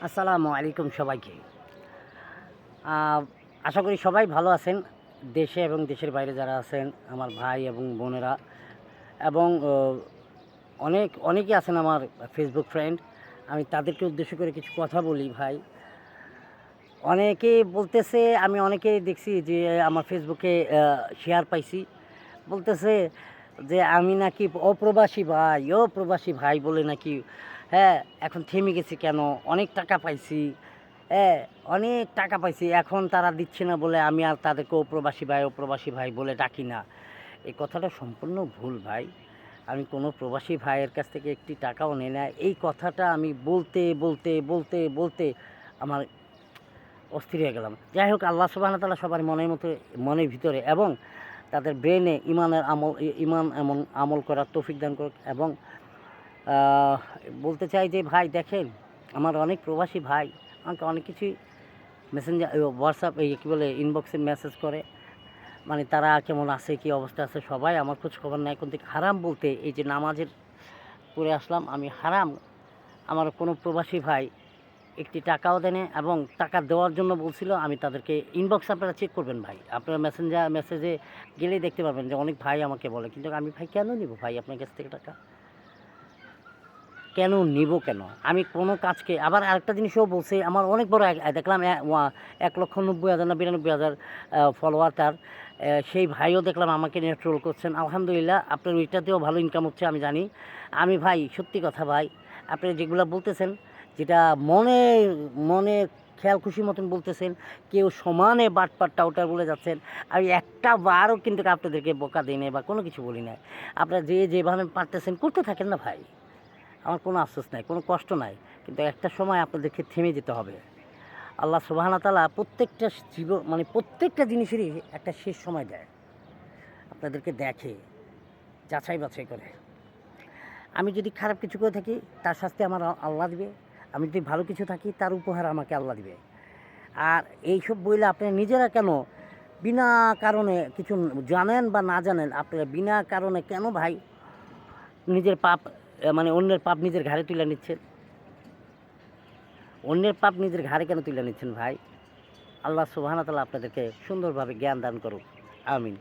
আসসালামু আলাইকুম সবাইকে। আ আশা করি সবাই ভালো আছেন। দেশে এবং দেশের বাইরে যারা আছেন, আমার ভাই এবং বোনেরা এবং অনেকেই আছেন আমার ফেসবুক ফ্রেন্ড। আমি তাদেরকে উদ্দেশ্য করে কিছু কথা বলি ভাই। অনেকেই বলতেছে, আমি অনেকেই দেখছি যে আমার ফেসবুকে শেয়ার পাইছি। বলতেছে যে আমি নাকি অপ্রবাসী ভাই বলে নাকি, হ্যাঁ, এখন থেমে গেছি কেন? অনেক টাকা পাইছি, হ্যাঁ, অনেক টাকা পাইছি। এখন তারা দিচ্ছে না বলে আমি আর তাদেরকে অপ্রবাসী ভাই বলে ডাকি না। এই কথাটা সম্পূর্ণ ভুল ভাই। আমি কোনো প্রবাসী ভাইয়ের কাছ থেকে একটি টাকাও নেই না। এই কথাটা আমি বলতে আমার অস্থির হয়ে গেলাম। যাই হোক, আল্লাহ সুবহানাহু ওয়া তাআলা সবার মনের ভিতরে এবং তাদের ব্রেনে ঈমান এমন আমল করার তৌফিক দান করুক। এবং আ বলতে চাই যে ভাই দেখেন, আমার অনেক প্রবাসী ভাই আমাকে অনেক কিছুই WhatsApp কি বলে ইনবক্সে মেসেজ করে। মানে তারা কেমন আছে, কী অবস্থা আছে, সবাই আমার খোঁজ খবর নেয়। কিন্তু হারাম বলতে এই যে নামাজের পড়ে আসলাম আমি, হারাম আমার কোনো প্রবাসী ভাই একটি টাকাও দেয়নি এবং টাকা দেওয়ার জন্য বলছিল। আমি তাদেরকে ইনবক্স আপনারা চেক করবেন ভাই। আপনারা মেসেজে গেলেই দেখতে পাবেন যে অনেক ভাই আমাকে বলে। কিন্তু আমি ভাই কেন নিব ভাই আপনার কাছ থেকে টাকা? কেন নিব কেন? আমি কোনো কাজকে আবার আরেকটা জিনিসও বলছে, আমার অনেক বড় দেখলাম ১,৯০,০০০ না ৯২,০০০ ফলোয়ার তার। সেই ভাইও দেখলাম আমাকে নিয়ে ট্রোল করছেন। আলহামদুলিল্লাহ, আপনার ওইটাতেও ভালো ইনকাম হচ্ছে আমি জানি। আমি ভাই সত্যি কথা ভাই, আপনি যেগুলা বলতেছেন, যেটা মনে মনে খেয়াল খুশির মতন বলতেছেন, কেউ সমানে বাটপার টাউটার বলে যাচ্ছেন। আমি একটা বারও কিন্তু আপনাদেরকে বকা দেই নাই বা কোনো কিছু বলি নাই। আপনারা যেভাবে পারতেছেন করতে থাকেন না ভাই। আমার কোনো আফসোস নাই, কোনো কষ্ট নাই। কিন্তু একটা সময় আপনাদেরকে থেমে যেতে হবে। আল্লাহ সুবহানাহু ওয়া তাআলা প্রত্যেকটা মানে প্রত্যেকটা জিনিসেরই একটা শেষ সময় দেয়। আপনাদেরকে দেখে, যাচাই বাছাই করে। আমি যদি খারাপ কিছু করে থাকি, তার শাস্তি আমার আল্লাহ দিবে। আমি যদি ভালো কিছু থাকি, তার উপহার আমাকে আল্লাহ দিবে। আর এইসব বইলে আপনারা নিজেরা কেন বিনা কারণে কিছু জানেন বা না জানেন, আপনারা বিনা কারণে কেন ভাই নিজের পাপ মানে অন্যের পাপ নিজের ঘাড়ে তুলে নিচ্ছেন? অন্যের পাপ নিজের ঘাড়ে কেন তুলে নিচ্ছেন ভাই? আল্লাহ সুবহানাহু ওয়া তাআলা আপনাদেরকে সুন্দরভাবে জ্ঞান দান করুক। আমিন।